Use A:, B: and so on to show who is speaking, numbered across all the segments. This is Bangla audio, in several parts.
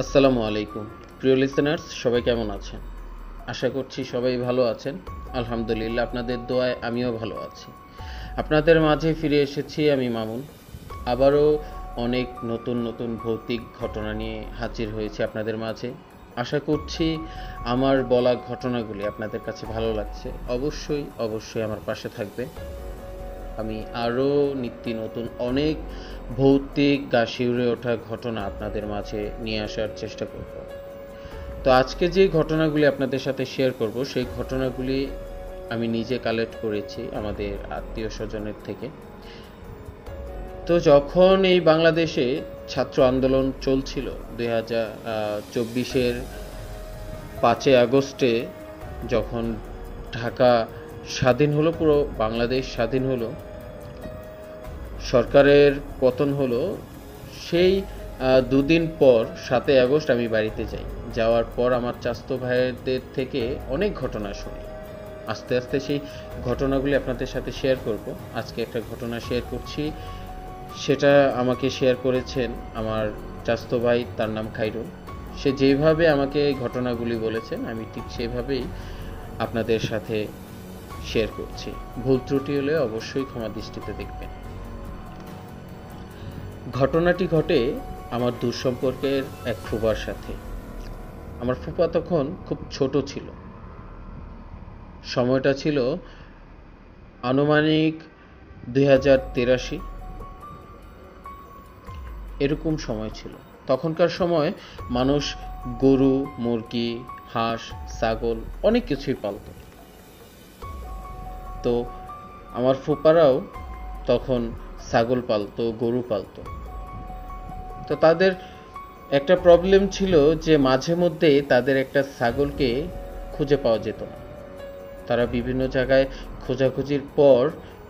A: আসসালামু আলাইকুম প্রিয় লিসেনার্স, সবাই কেমন আছেন? আশা করছি সবাই ভালো আছেন। আলহামদুলিল্লাহ, আপনাদের দোয়ায় আমিও ভালো আছি। আপনাদের মাঝে ফিরে এসেছি আমি মামুন। আবারও অনেক নতুন নতুন ভৌতিক ঘটনা নিয়ে হাজির হয়েছি আপনাদের মাঝে। আশা করছি আমার বলা ঘটনাগুলি আপনাদের কাছে ভালো লাগছে। অবশ্যই অবশ্যই আমার পাশে থাকবে। আমি আরও নিত্য নতুন অনেক ভৌতিক গা শিউরে ওঠা ঘটনা আপনাদের মাঝে নিয়ে আসার চেষ্টা করব। তো আজকে যে ঘটনাগুলি আপনাদের সাথে শেয়ার করব সেই ঘটনাগুলি আমি নিজে কালেক্ট করেছি আমাদের আত্মীয় স্বজনের থেকে। তো যখন এই বাংলাদেশে ছাত্র আন্দোলন চলছিল 2024-এর 5 আগস্টে, যখন ঢাকা স্বাধীন হলো, পুরো বাংলাদেশ স্বাধীন হলো, সরকারের পতন হলো, সেই দুদিন পর 7 আগস্ট আমি বাড়িতে যাই। যাওয়ার পর আমার চাচাতো ভাইদের থেকে অনেক ঘটনা শুনি। আস্তে আস্তে সেই ঘটনাগুলি আপনাদের সাথে শেয়ার করব। আজকে একটা ঘটনা শেয়ার করছি, সেটা আমাকে শেয়ার করেছেন আমার চাচাতো ভাই, তার নাম খাইরুল। সে যেভাবে আমাকে ঘটনাগুলি বলেছেন আমি ঠিক সেভাবেই আপনাদের সাথে শেয়ার করছি। ভুল ত্রুটি হলে অবশ্যই ক্ষমা দৃষ্টিতে দেখবেন। ঘটনাটি ঘটে আমার দূর সম্পর্কের এক ফুফার সাথে। আমার ফুফা তখন খুব ছোট ছিল। সময়টা ছিল আনুমানিক 2083 এরকম সময় ছিল। তখনকার সময় মানুষ গরু, মুরগি, হাঁস, ছাগল অনেক কিছুই পালত। তো আমার ফুপারাও তখন ছাগল পালতো, গরু পালতো। তো তাদের একটা প্রবলেম ছিল যে মাঝে মধ্যে তাদের একটা ছাগলকে খুঁজে পাওয়া যেত না। তারা বিভিন্ন জায়গায় খোঁজাখুঁজির পর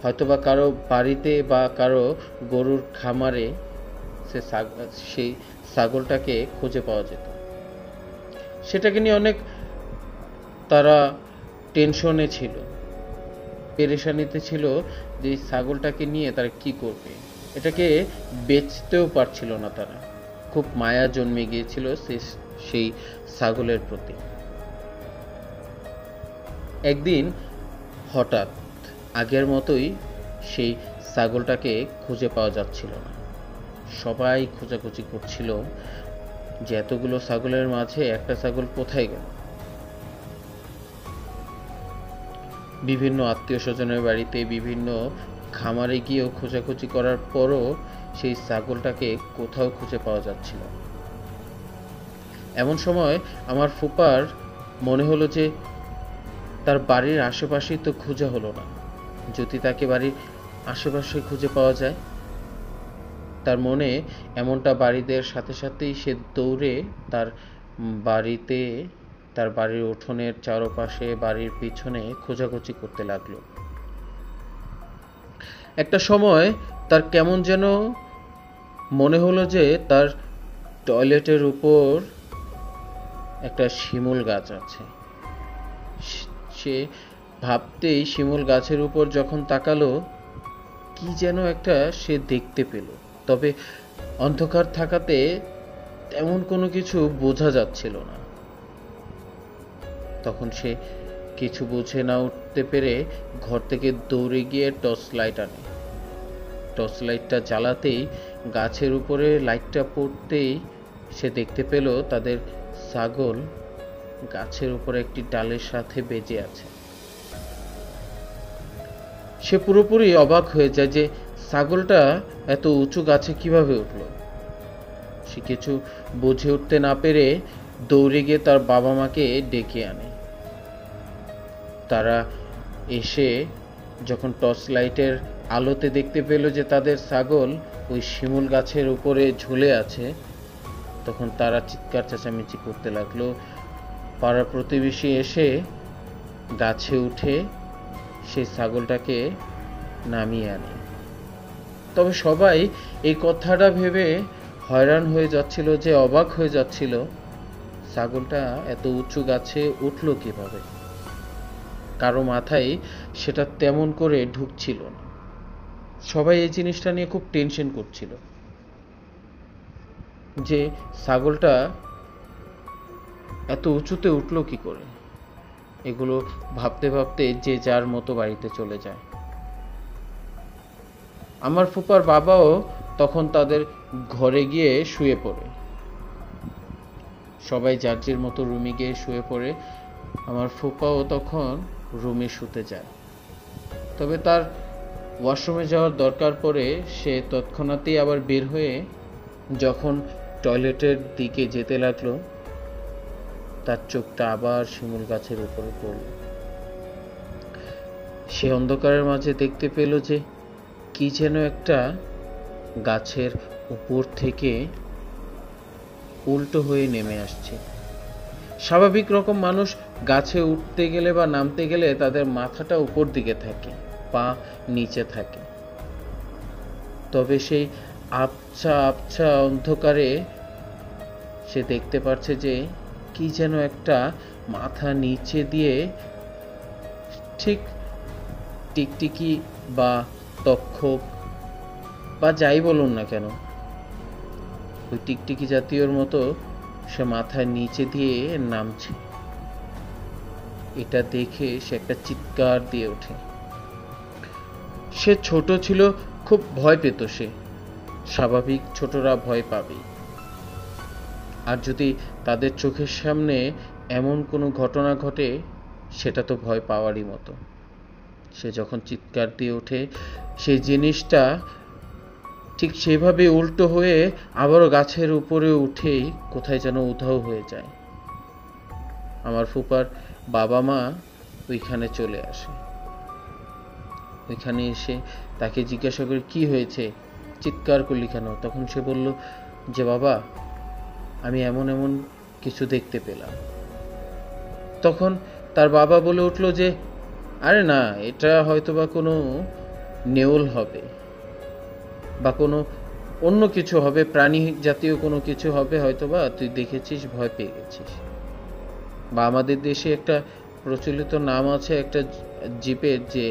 A: হয়তোবা কারো বাড়িতে বা কারো গরুর খামারে সেই ছাগলটাকে খুঁজে পাওয়া যেত। সেটাকে নিয়ে অনেক তারা টেনশনে ছিল, পেরেশানিতে ছিল যে এই ছাগলটাকে নিয়ে তারা কি করবে। এটাকে বেচতেও পারছিল না তারা। খুব মায়া জন্মে গিয়েছিল সেই ছাগলের প্রতি। একদিন হঠাৎ আগের মতোই সেই ছাগলটাকে খুঁজে পাওয়া যাচ্ছিল না। সবাই খোঁজাখুঁজি করছিল যে এতগুলো ছাগলের মাঝে একটা ছাগল কোথায় গেল। বিভিন্ন আত্মীয় স্বজনের বাড়িতে, বিভিন্ন খামারে গিয়েও খোঁজাখুঁজি করার পরও সেই ছাগলটাকে কোথাও খুঁজে পাওয়া যাচ্ছিল। এমন সময় আমার ফুপার মনে হলো যে তার বাড়ির আশেপাশেই তো খোঁজা হলো না, যদি তাকে বাড়ির আশেপাশে খুঁজে পাওয়া যায়। তার মনে এমনটা বাড়িদের সাথে সাথেই সে দৌড়ে তার বাড়িতে, তার বাড়ির উঠোনের চারপাশে, বাড়ির পিছনে খোঁজাখুঁজি করতে লাগলো। একটা সময় তার কেমন যেন মনে হলো যে তার টয়লেটের উপর একটা শিমুল গাছ আছে। সে ভাবতেই শিমুল গাছের উপর যখন তাকালো, কি যেন একটা সে দেখতে পেল। তবে অন্ধকার থাকাতে তেমন কোনো কিছু বোঝা যাচ্ছিল না। তখন সে কিছু বুঝে না উঠতে পেরে ঘর থেকে দৌড়ে গিয়ে টর্চ লাইট আনে। টর্চ লাইটটা জ্বালাতেই, গাছের উপরে লাইটটা পড়তেই সে দেখতে পেল তাদের ছাগল গাছের উপরে একটি ডালের সাথে বেজে আছে। সে পুরোপুরি অবাক হয়ে যায় যে ছাগলটা এত উঁচু গাছে কিভাবে উঠলো। সে কিছু বুঝে উঠতে না পেরে দৌড়ে গিয়ে তার বাবা মাকে ডেকে আনে। তারা এসে যখন টর্চ লাইটের আলোতে দেখতে পেল যে তাদের ছাগল ওই শিমুল গাছের উপরে ঝুলে আছে, তখন তারা চিৎকার চেঁচামেচি করতে লাগলো। পাড়া প্রতিবেশী এসে গাছে উঠে সেই ছাগলটাকে নামিয়ে আনে। তবে সবাই এই কথাটা ভেবে হয়রান হয়ে যাচ্ছিল, যে অবাক হয়ে যাচ্ছিল ছাগলটা এত উঁচু গাছে উঠলো কিভাবে। কারো মাথায় সেটা তেমন করে ঢুকছিল না। সবাই এই জিনিসটা নিয়ে খুব টেনশন করছিল যে ছাগলটা এত উঁচুতে উঠলো কি করে? এগুলো ভাবতে ভাবতে যে যার মতো বাড়িতে চলে যায়। আমার ফুপার বাবাও তখন তাদের ঘরে গিয়ে শুয়ে পড়ে। সবাই যার যার মতো রুমে গিয়ে শুয়ে পড়ে। আমার ফুপাও তখন রুমে শুতে যায়। তবে তার ওয়াশরুমে যাওয়ার দরকার পড়ে সে তৎক্ষণাৎই আবার বের হয়ে যখন টয়লেটের দিকে যেতে লাগলো, তার চোখটা আবার শিমুল গাছের উপরে পড়ল। সে অন্ধকারের মাঝে দেখতে পেল যে কি যেন একটা গাছের উপর থেকে উল্টো হয়ে নেমে আসছে। স্বাভাবিক রকম মানুষ গাছে উঠতে গেলে বা নামতে গেলে তাদের মাথাটা উপর দিকে থাকে, পা নিচে থাকে। তবে সেই আবছা আবছা অন্ধকারে সে দেখতে পাচ্ছে যে কি যেন একটা মাথা নিচে দিয়ে ঠিক টিকটিকি বা তক্ষক বা যাই বলুন না কেন, ওই টিকটিকি জাতীয়র মতো সে মাথার নিচে দিয়ে নামছে। এটা দেখে সে একটা চিৎকার দিয়ে ওঠে। সে ছোট ছিল, খুব ভয় পেত সে। স্বাভাবিক ছোটরা ভয় পাবেই। আর যদি তাদের চোখের সামনে এমন কোনো ঘটনা ঘটে, সেটা তো ভয় পাওয়ারই মতো। সে যখন চিৎকার দিয়ে ওঠে, সেই জিনিসটা ঠিক সেভাবে উল্টো হয়ে আবারও গাছের উপরে উঠেই কোথায় যেন উধাও হয়ে যায়। আমার ফুপার বাবা মা ওইখানে চলে আসে। ওইখানে এসে তাকে জিজ্ঞাসা করে, কি হয়েছে, চিৎকার করলি কেন? তখন সে বলল যে, বাবা, আমি এমন এমন কিছু দেখতে পেলাম। তখন তার বাবা বলে উঠল যে, আরে না, এটা হয়তো বা কোনো নেউল হবে বা কোনো অন্য কিছু হবে, প্রাণী জাতীয় কোনো কিছু হবে, হয়তো বা তুই দেখেছিস, ভয় পেয়ে গেছিস। বা আমাদের দেশে একটা প্রচলিত নাম আছে একটা জিপের, যে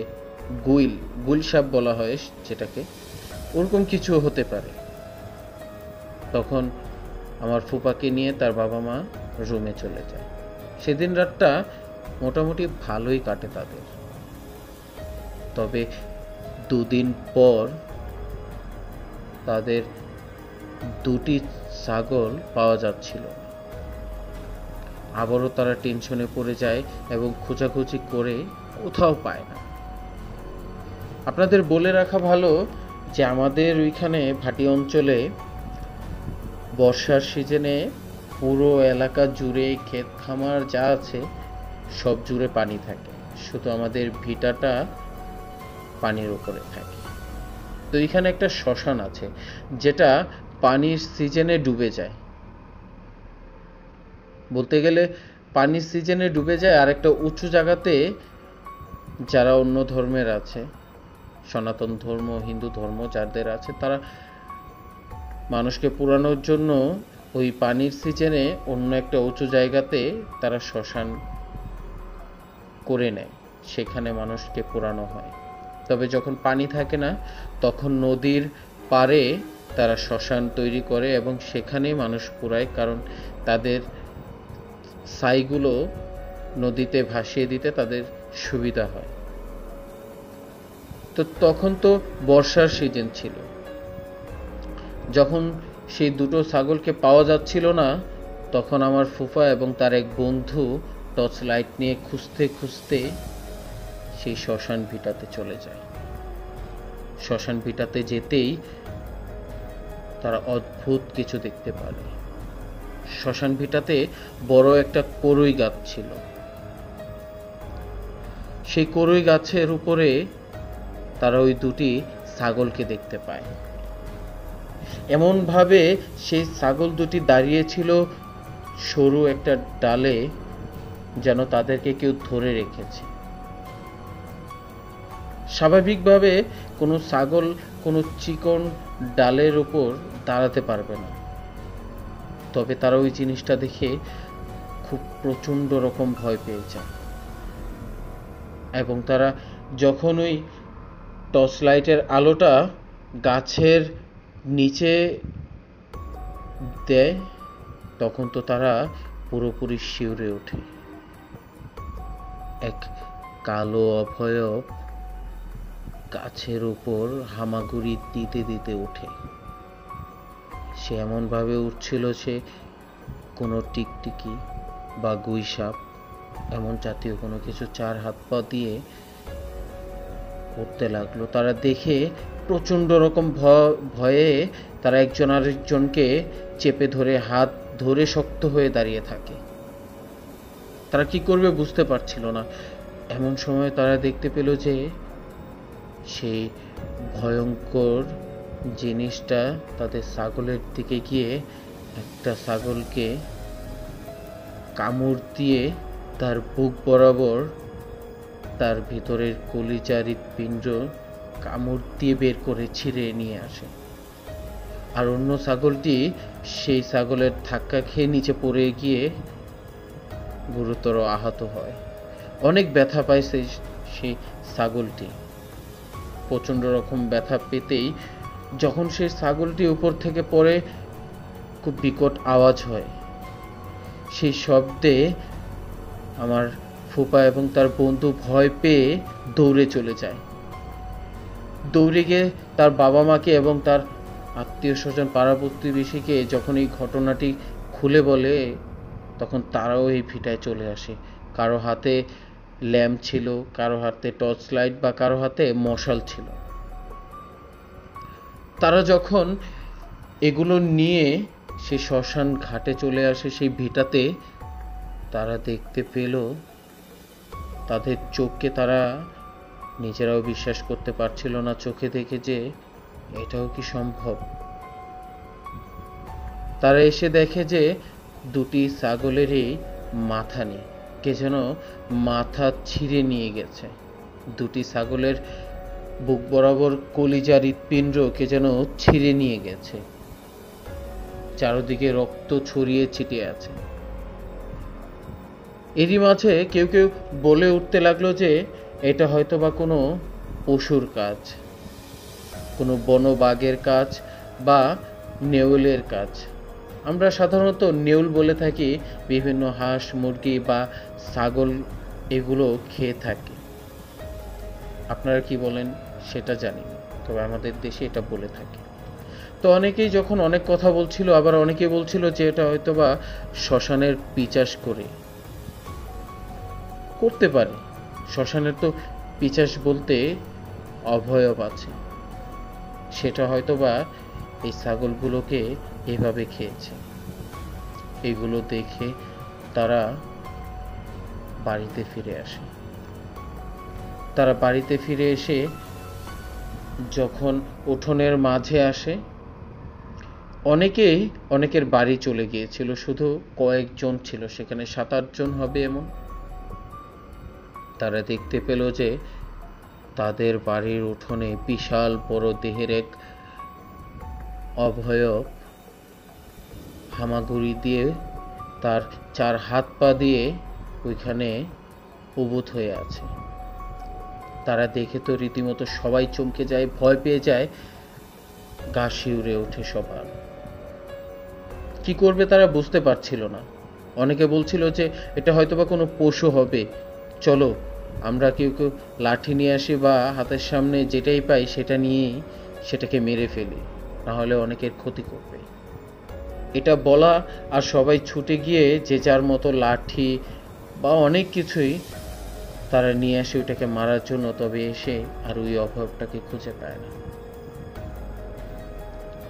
A: গুইল সাপ বলা হয় যেটাকে, ওরকম কিছু হতে পারে। তখন আমার ফুপাকে নিয়ে তার বাবা মা রুমে চলে যায়। সেদিন রাতটা মোটামুটি ভালোই কাটে তাদের। তবে 2 দিন পর তাদের 2টি ছাগল পাওয়া যাচ্ছিল। আবারও তারা টেনশনে পড়ে যায় এবং খোঁজাখুঁজি করে কোথাও পায় না। আপনাদের বলে রাখা ভালো যে আমাদের ওইখানে ভাটি অঞ্চলে বর্ষার সিজনে পুরো এলাকা জুড়ে ক্ষেত খামার যা আছে সব জুড়ে পানি থাকে, শুধু আমাদের ভিটাটা পানির উপরে থাকে। তো এখানে একটা শ্মশান আছে যেটা পানির সিজনে ডুবে যায়। বলতে গেলে পানির সিজনে ডুবে যায়। আর একটা উঁচু জায়গাতে যারা অন্য ধর্মের আছে, সনাতন ধর্ম, হিন্দু ধর্ম যাদের আছে, তারা মানুষকে পুরানোর জন্য ওই পানির সিজনে অন্য একটা উঁচু জায়গাতে তারা শ্মশান করে নেয়, সেখানে মানুষকে পোড়ানো হয়। তবে যখন পানি থাকে না, তখন নদীর পাড়ে তারা শ্মশান তৈরি করে এবং সেখানেই মানুষ পোড়ায়, কারণ তাদের ছাইগুলো নদীতে ভাসিয়ে দিতে তাদের সুবিধা হয়। তো তখন তো বর্ষার সিজন ছিল। যখন সেই 2টো ছাগলকে পাওয়া যাচ্ছিল না, তখন আমার ফুফা এবং তার এক বন্ধু টর্চ লাইট নিয়ে খুঁজতে খুঁজতে সেই শ্মশান ভিটাতে চলে যায়। শ্মশান ভিটাতে যেতেই তারা অদ্ভুত কিছু দেখতে পারে। শ্মশান ভিটাতে বড় একটা কড়ই গাছ ছিল। সেই কড়ই গাছের উপরে তারা ওই 2টি ছাগলকে দেখতে পায়। এমন ভাবে সেই ছাগল 2টি দাঁড়িয়ে ছিল সরু একটা ডালে, যেন তাদেরকে কেউ ধরে রেখেছে। স্বাভাবিকভাবে কোনো ছাগল কোনো চিকন ডালের উপর দাঁড়াতে পারবে না। তবে তারা ওই জিনিসটা দেখে খুব প্রচণ্ড রকম ভয় পেয়ে যায় এবং তারা যখন ওই টর্চ লাইটের আলোটা গাছের নিচে দেয়, তখন তো তারা পুরোপুরি শিউরে ওঠে। এক কালো অভয়ব গাছের উপর হামাগুড়ি দিতে দিতে ওঠে। সে এমনভাবে উঠছিল সে কোনো টিকটিকি বা গুইসাপ এমন জাতীয় কোনো কিছু চার হাত পা দিয়ে উঠতে লাগলো। তারা দেখে প্রচণ্ড রকম ভয়ে তারা একজন আরেকজনকে চেপে ধরে হাত ধরে শক্ত হয়ে দাঁড়িয়ে থাকে। তারা কি করবে বুঝতে পারছিল না। এমন সময় তারা দেখতে পেল যে সেই ভয়ঙ্কর জিনিসটা তাদের ছাগলের দিকে গিয়ে একটা ছাগলকে কামড় দিয়ে তার বুক বরাবর তার ভিতরের কলিজার হৃৎপিণ্ড কামড় দিয়ে বের করে ছিঁড়ে নিয়ে আসে। আর অন্য ছাগলটি সেই ছাগলের ধাক্কা খেয়ে নিচে পড়ে গিয়ে গুরুতর আহত হয়। অনেক ব্যথা পায় সেই ছাগলটি। প্রচণ্ড রকম ব্যথা পেতেই যখন সেই ছাগলটি উপর থেকে পড়ে খুব বিকট আওয়াজ হয়। সেই শব্দে আমার ফুপা এবং তার বন্ধু ভয় পেয়ে দৌড়ে চলে যায়। দৌড়ে গিয়ে তার বাবা মাকে এবং তার আত্মীয় স্বজন পাড়া প্রতিবেশীকে যখন এই ঘটনাটি খুলে বলে, তখন তারাও এই ভিটায় চলে আসে। কারো হাতে ল্যাম্প ছিল, কারো হাতে টর্চ লাইট বা কারো হাতে মশাল ছিল। তারা যখন এগুলো নিয়ে সে শ্মশান ঘাটে চলে আসে সেই ভিটাতে, তারা দেখতে পেল, তাদের চোখকে তারা নিজেরাও বিশ্বাস করতে পারছিল না চোখে দেখে যে এটাও কি সম্ভব। তারা এসে দেখে যে দুটি ছাগলেরই মাথা নেই, কে যেন মাথা ছিঁড়ে নিয়ে গেছে। দুটি ছাগলের বুক বরাবর কলিজার হৃৎপিণ্ড কে যেন ছিঁড়ে নিয়ে গেছে। চারদিকে রক্ত ছড়িয়ে ছিটিয়ে আছে। এরই মাঝে কেউ কেউ বলে উঠতে লাগলো যে এটা হয়তো বা কোনো পশুর কাজ, কোনো বনবাঘের কাজ বা নেউলের কাজ। আমরা সাধারণত নেউল বলে থাকি বিভিন্ন হাঁস মুরগি বা ছাগল এগুলো খেয়ে থাকি। আপনারা কি বলেন সেটা জানি না, তবে আমাদের দেশে এটা বলে থাকে। তো অনেকেই যখন অনেক কথা বলছিল, আবার অনেকে বলছিল যে এটা হয়তো বা শ্মশানের পিচাস করতে পারে। শ্মশানের তো পিচাস বলতে অভয়ব আছে, সেটা হয়তো বা এই ছাগলগুলোকে এভাবে খেয়েছে। এগুলো দেখে তারা বাড়িতে ফিরে আসে। তারা বাড়িতে ফিরে এসে যখন উঠোনের মাঝে আসে, অনেকের বাড়ি চলে গিয়েছিল, শুধু কয়েকজন ছিল সেখানে, 7-8 জন হবে এমন। তারা দেখতে পেল যে তাদের বাড়ির উঠোনে বিশাল বড় দেহের এক অভয়ব হামাগুড়ি দিয়ে তার 4 হাত পা দিয়ে ওইখানে উবুত হয়ে আছে। তারা দেখে তো রীতিমতো সবাই চমকে যায়, ভয় পেয়ে যায়, গা শিউরে ওঠে সবার। কি করবে তারা বুঝতে পারছিল না। অনেকে বলছিল যে এটা হয়তোবা কোনো পশু হবে, চলো আমরা কেউ লাঠি নিয়ে আসি বা হাতের সামনে যেটাই পাই সেটা নিয়েই সেটাকে মেরে ফেলি, না হলে অনেকের ক্ষতি করবে। এটা বলা আর সবাই ছুটে গিয়ে যে যার মতো লাঠি বা অনেক কিছুই তারা নিয়ে আসে ওইটাকে মারার জন্য। তবে এসে আর ওই অভয়টাকে খুঁজে পায় না।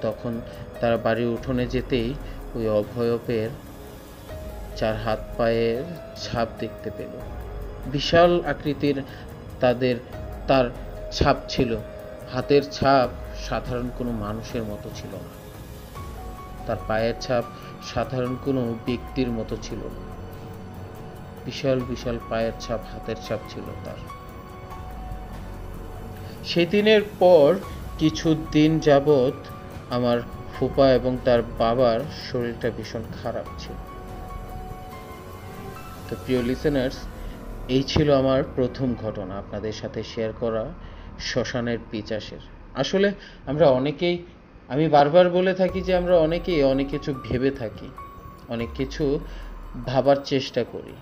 A: তখন তারা বাড়ির উঠোনে যেতেই ওই অভয়বের 4 হাত পায়ের ছাপ দেখতে পেল। বিশাল আকৃতির তার ছাপ ছিল। হাতের ছাপ সাধারণ কোনো মানুষের মতো ছিল না, তার পায়ের ছাপ সাধারণ কোনো ব্যক্তির মতো ছিল না। বিশাল বিশাল পায়ের ছাপ, হাতের ছাপ ছিল তার। সেই দিনের পর কিছু দিন যাবৎ আমার ফুপা এবং তার বাবার শরীরটা ভীষণ খারাপ ছিল। তো প্রিয় লিসেনার্স, এই ছিল আমার প্রথম ঘটনা আপনাদের সাথে শেয়ার করা শ্মশানের পিচাসের। আসলে আমি বারবার বলে থাকি যে আমরা অনেকেই অনেক কিছু ভেবে থাকি, অনেক কিছু ভাবার চেষ্টা করি।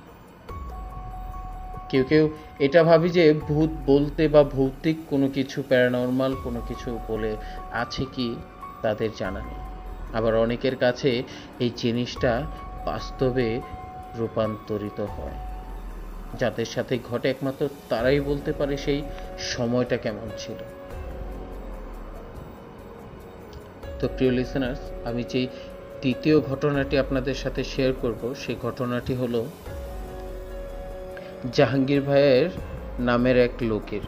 A: কেউ কেউ এটা ভাবি যে ভূত বলতে বা ভৌতিক কোনো কিছু, প্যারানর্মাল কোনো কিছু বলে আছে কি তাদের জানা নেই। আবার অনেকের কাছে এই জিনিসটা বাস্তবে রূপান্তরিত হয়। যাদের সাথে ঘটে একমাত্র তারাই বলতে পারে সেই সময়টা কেমন ছিল। তো প্রিয় লিসেনার্স, আমি যেই তৃতীয় ঘটনাটি আপনাদের সাথে শেয়ার করব, সেই ঘটনাটি হলো জাহাঙ্গীর ভাইয়ের নামের এক লোকের।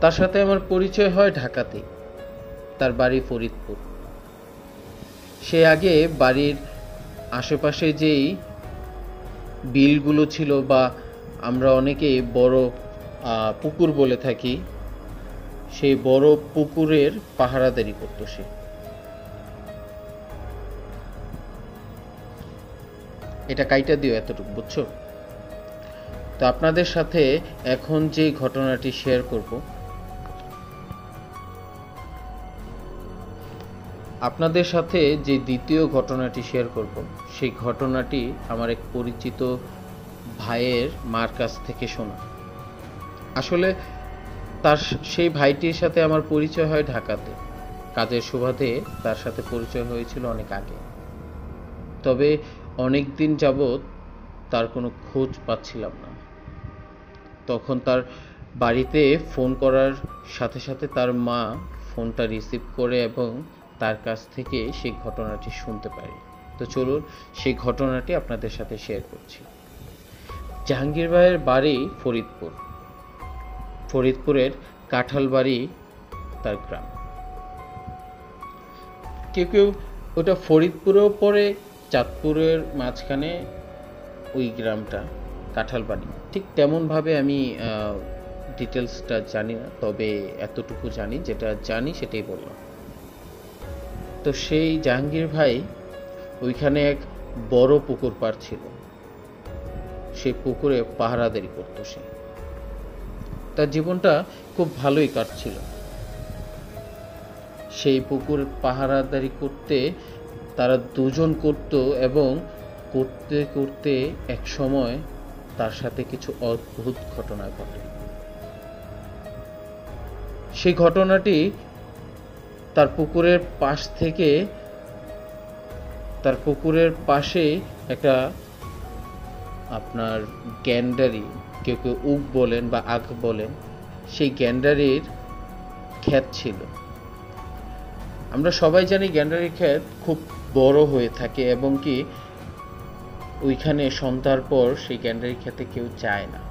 A: তার সাথে আমার পরিচয় হয় ঢাকাতে, তার বাড়ি ফরিদপুর। সে আগে বাড়ির আশেপাশে যেই বিলগুলো ছিল বা আমরা অনেকেই বড় পুকুর বলে থাকি, সেই বড় পুকুরের পাহারাদারি করতো সে। এটা কাইটা দিও এতটুকু, বুঝছো? তো আপনাদের সাথে এখন যে ঘটনাটি শেয়ার করব, আপনাদের সাথে যে দ্বিতীয় ঘটনাটি শেয়ার করব, সেই ঘটনাটি আমার এক পরিচিত ভাইয়ের মার কাছ থেকে শোনা। আসলে তার সেই ভাইটির সাথে আমার পরিচয় হয় ঢাকাতে, কাজের সুবাদে তার সাথে পরিচয় হয়েছিল অনেক আগে। তবে অনেক দিন যাবৎ তার কোনো খোঁজ পাচ্ছিলাম না। তখন তার বাড়িতে ফোন করার সাথে সাথে তার মা ফোনটা রিসিভ করে এবং তার কাছ থেকে সেই ঘটনাটি শুনতে পারি। তো চলুন সেই ঘটনাটি আপনাদের সাথে শেয়ার করছি। জাহাঙ্গীর ভাইয়ের বাড়ি ফরিদপুর, ফরিদপুরের কাঁঠালবাড়ি তার গ্রাম। কেউ কেউ ওটা ফরিদপুরেও পড়ে, চাঁদপুরের মাঝখানে ওই গ্রামটা কাঁঠালবাড়ি। ঠিক তেমনভাবে আমি ডিটেলসটা জানি না, তবে এতটুকু জানি, যেটা জানি সেটাই বললাম। তো সেই জাহাঙ্গীর ভাই ওইখানে এক বড় পুকুর পাড় ছিল, সেই পুকুরে পাহারাদারি করতো সে। তার জীবনটা খুব ভালোই কাটছিল। সেই পুকুর পাহারাদারি করতে তারা দুজন করত এবং করতে করতে এক সময় তার সাথে কিছু অদ্ভুত ঘটনা ঘটে। সেই ঘটনাটি তার পুকুরের পাশ থেকে, তার পুকুরের পাশে একটা আপনার গ্যান্ডারি, কেউ কেউ উক বলেন বা আখ বলেন, সেই গ্যান্ডারির ক্ষেত ছিল। আমরা সবাই জানি গ্যান্ডারির ক্ষেত খুব বড় হয়ে থাকে এবং কি ওইখানে সন্ধ্যার পর সেই গ্যান্ডারি ক্ষেতে কেউ যায় না।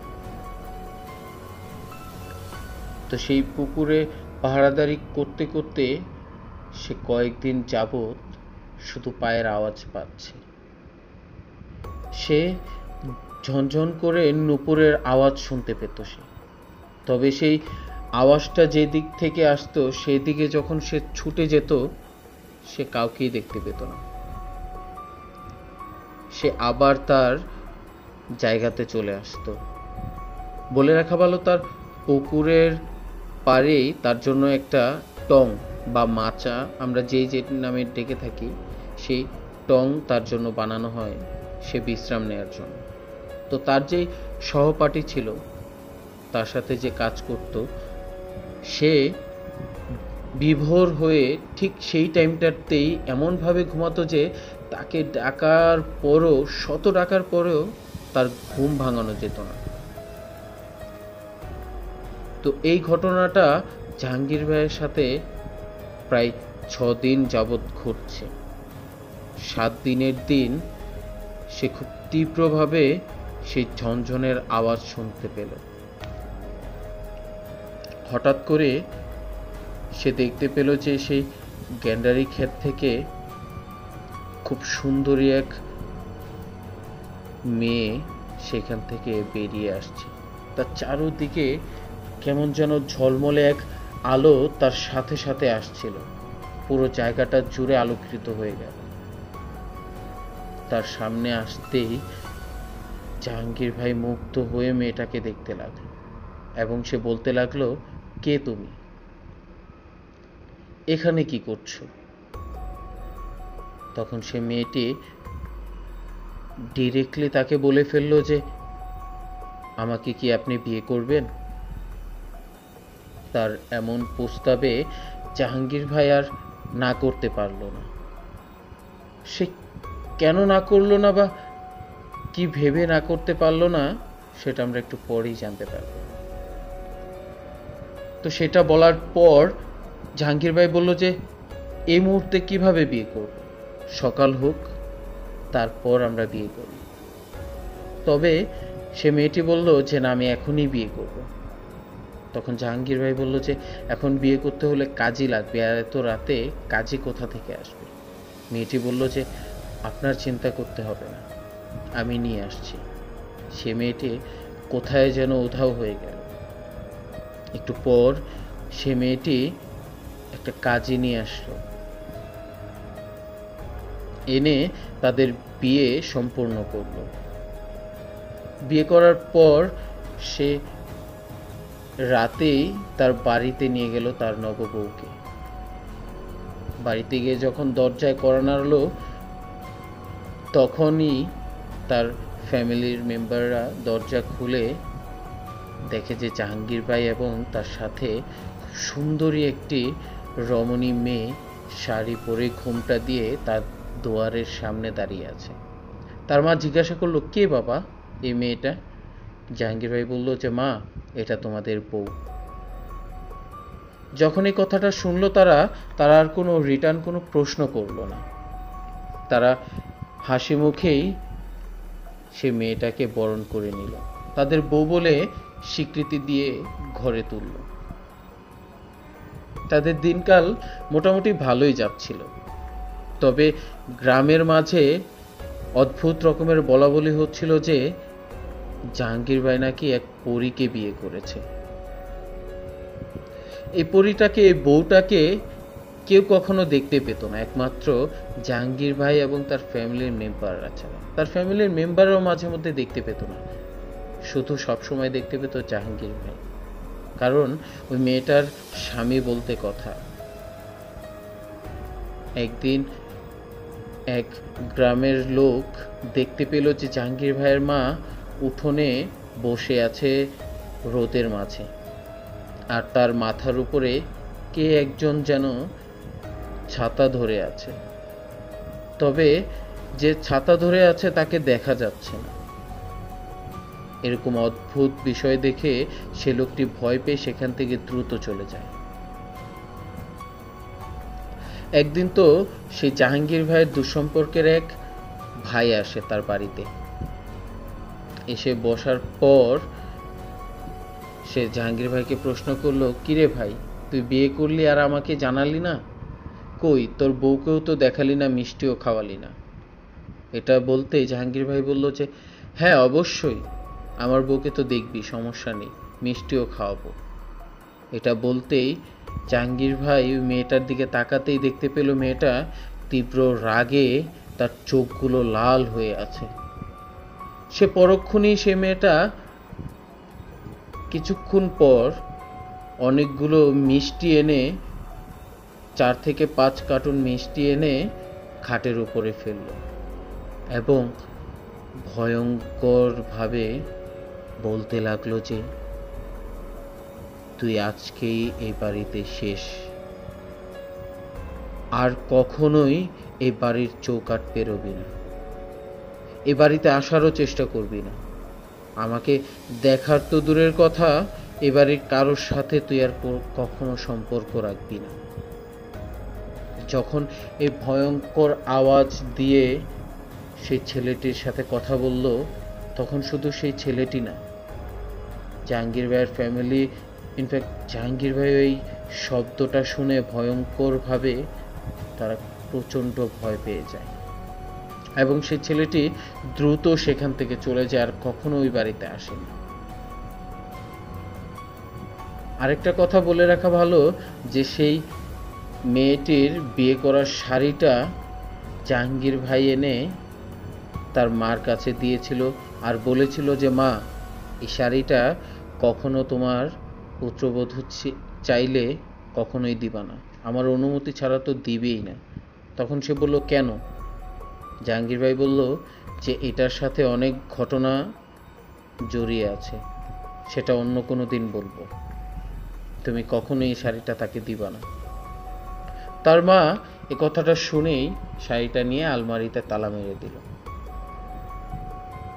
A: তো সেই পুকুরে পাহারাদারি করতে করতে সে কয়েকদিন যাবৎ শুধু পায়ের আওয়াজ পাচ্ছে। সে ঝনঝন করে নূপুরের আওয়াজ শুনতে পেত সে। তবে সেই আওয়াজটা যে দিক থেকে আসতো সেই দিকে যখন সে ছুটে যেত, সে কাউকেই দেখতে পেত না। সে আবার তার জায়গাতে চলে আসতো। বলে রাখা ভালো, তার পুকুরের পাড়েই তার জন্য একটা টং বা মাচা, আমরা যেই যে নামে ডেকে থাকি, সেই টং তার জন্য বানানো হয় সে বিশ্রাম নেওয়ার জন্য। তো তার যে সহপাঠী ছিল, তার সাথে যে কাজ করত, সে বিভোর হয়ে ঠিক সেই টাইমটাতেই এমনভাবে ঘুমাতো যে তাকে ডাকার পরও, শত ডাকার পরেও তার ঘুম ভাঙানো যেত না। তো এই ঘটনাটা জাহাঙ্গীর ভাইয়ের সাথে প্রায় 6 দিন যাবৎ ঘটছে। 7 দিনের দিন সে খুব তীব্রভাবে সেই ঝনঝনের আওয়াজ শুনতে পেল। হঠাৎ করে সে দেখতে পেল যে সেই গ্যান্ডারি ক্ষেত থেকে খুব সুন্দরী এক মেয়ে সেখান থেকে বেরিয়ে আসছে। তার চারদিকে কেমন যেন ঝলমলে এক আলো তার সাথে সাথে আসছিল, পুরো জায়গাটা জুড়ে আলোকিত হয়ে গেল। তার সামনে আসতেই জাহাঙ্গীর ভাই মুগ্ধ হয়ে মেয়েটাকে দেখতে লাগলো এবং সে বলতে লাগলো, কে তুমি, এখানে কি করছো? তখন সে মেয়েটি ডিরেক্টলি তাকে বলে ফেললো যে আমাকে কি আপনি বিয়ে করবেন। তার এমন প্রস্তাবে জাহাঙ্গীর ভাই আর না করতে পারল না। সে কেন না করলো না বা কি ভেবে না করতে পারলো না, সেটা আমরা একটু পরেই জানতে পারবো। তো সেটা বলার পর জাহাঙ্গীর ভাই বলল যে এই মুহূর্তে কিভাবে বিয়ে করব, সকাল হোক তারপর আমরা বিয়ে করব। তবে সে মেয়েটি বলল যে না, আমি এখনই বিয়ে করব। তখন জাহাঙ্গীর ভাই বলল যে এখন বিয়ে করতে হলে কাজী লাগবে, আর এত রাতে কাজী কোথা থেকে আসবে। মেয়েটি বলল যে আপনার চিন্তা করতে হবে না, আমি নিয়ে আসছি। সে মেয়েটি কোথায় যেন উধাও হয়ে গেল। একটু পর সে মেয়েটি একটা কাজী নিয়ে আসলো, এনে তাদের বিয়ে সম্পূর্ণ করলো। বিয়ে করার পর সে রাতেই তার বাড়িতে নিয়ে গেল তার নববধূকে। বাড়িতে গিয়ে যখন দরজায় কড়া নাড়ল, তখনই তার ফ্যামিলির মেম্বাররা দরজা খুলে দেখে যে জাহাঙ্গীর ভাই এবং তার সাথে খুব সুন্দরী একটি রমণী মেয়ে শাড়ি পরে ঘোমটা দিয়ে তার দুয়ারের সামনে দাঁড়িয়ে আছে। তার মা জিজ্ঞাসা করলো, কে বাবা এই মেয়েটা? জাহাঙ্গীর ভাই বলল যে মা, এটা তোমাদের বউ। যখন এই কথাটা শুনলো তারা আর কোনো রিটার্ন কোনো প্রশ্ন করলো না। তারা হাসি মুখেই সে মেয়েটাকে বরণ করে নিল, তাদের বউ বলে স্বীকৃতি দিয়ে ঘরে তুলল। তাদের দিনকাল মোটামুটি ভালোই যাচ্ছিল। তবে গ্রামের মাঝে অদ্ভুত রকমের বলাবলি হচ্ছিল যে জাহাঙ্গীর ভাই নাকি এক পরীকে বিয়ে করেছে। এই পরীটাকে, এই বউটাকে কেউ কখনো দেখতে পেত না, একমাত্র জাহাঙ্গীর ভাই এবং তার ফ্যামিলির মেম্বাররা ছাড়া। তার ফ্যামিলির মেম্বাররাও মাঝে মধ্যে দেখতে পেত না, শুধু সবসময় দেখতে পেত জাহাঙ্গীর ভাই। কারণ ওই মেয়েটার স্বামী বলতে কথা। একদিন এক গ্রামের লোক দেখতে পেল যে জাহাঙ্গীর ভাইয়ের মা উঠোনে বসে আছে রোদের মাঝে, আর তার মাথার উপরে কে একজন যেন ছাতা ধরে আছে। তবে যে ছাতা ধরে আছে তাকে দেখা যাচ্ছে না। এরকম অদ্ভুত বিষয় দেখে সে লোকটি ভয় পেয়ে সেখান থেকে দ্রুত চলে যায়। একদিন তো সেই জাহাঙ্গীর ভাইয়ের দুঃসম্পর্কের এক ভাই আসে তার বাড়িতে। এসে বসার পর সে জাহাঙ্গীর ভাইকে প্রশ্ন করলো, কিরে ভাই, তুই বিয়ে করলি আর আমাকে জানালি না? কই তোর বউকেও তো দেখালি না, মিষ্টিও খাওয়ালি না। এটা বলতেই জাহাঙ্গীর ভাই বলল যে হ্যাঁ অবশ্যই, আমার বউকে তো দেখবি, সমস্যা নেই, মিষ্টিও খাওয়াবো। এটা বলতেই জাহাঙ্গীর ভাই ওই মেয়েটার দিকে তাকাতেই দেখতে পেল মেয়েটা তীব্র রাগে তার চোখগুলো লাল হয়ে আছে। সে পরক্ষণেই সে মেয়েটা কিছুক্ষণ পর অনেকগুলো মিষ্টি এনে, 4 থেকে 5 কার্টুন মিষ্টি এনে খাটের উপরে ফেলল এবং ভয়ঙ্করভাবে বলতে লাগলো যে তুই আজকেই এই বাড়িতে শেষ, আর কখনোই এই বাড়ির চৌকাঠ পেরোবি না, এ বাড়িতে আসারও চেষ্টা করবি না, আমাকে দেখার তো দূরের কথা, এ বাড়ির কারোর সাথে তুই আর কখনো সম্পর্ক রাখবি না। যখন এই ভয়ঙ্কর আওয়াজ দিয়ে সেই ছেলেটির সাথে কথা বলল, তখন শুধু সেই ছেলেটি না, জাহাঙ্গীর ভাইয়ের ফ্যামিলি, ইনফ্যাক্ট জাহাঙ্গীর ভাই ওই শব্দটা শুনে ভয়ঙ্করভাবে তারা প্রচণ্ড ভয় পেয়ে যায় এবং সেই ছেলেটি দ্রুত সেখান থেকে চলে যায়, আর কখনো ওই বাড়িতে আসেনি। আরেকটা কথা বলে রাখা ভালো যে সেই মেয়েটির বিয়ে করার শাড়িটা জাহাঙ্গীর ভাই এনে তার মার কাছে দিয়েছিল আর বলেছিল যে মা, এই শাড়িটা কখনো তোমার পুত্রবধূ চাইলে কখনোই দিবা না, আমার অনুমতি ছাড়া তো দিবেই না। তখন সে বলল কেন? জাহাঙ্গীর ভাই বলল, যে এটার সাথে অনেক ঘটনা জড়িয়ে আছে, সেটা অন্য কোনো দিন বলবো, তুমি কখনোই এই শাড়িটা তাকে দিবা না। তার মা এ কথাটা শুনেই শাড়িটা নিয়ে আলমারিতে তালা মেরে দিল।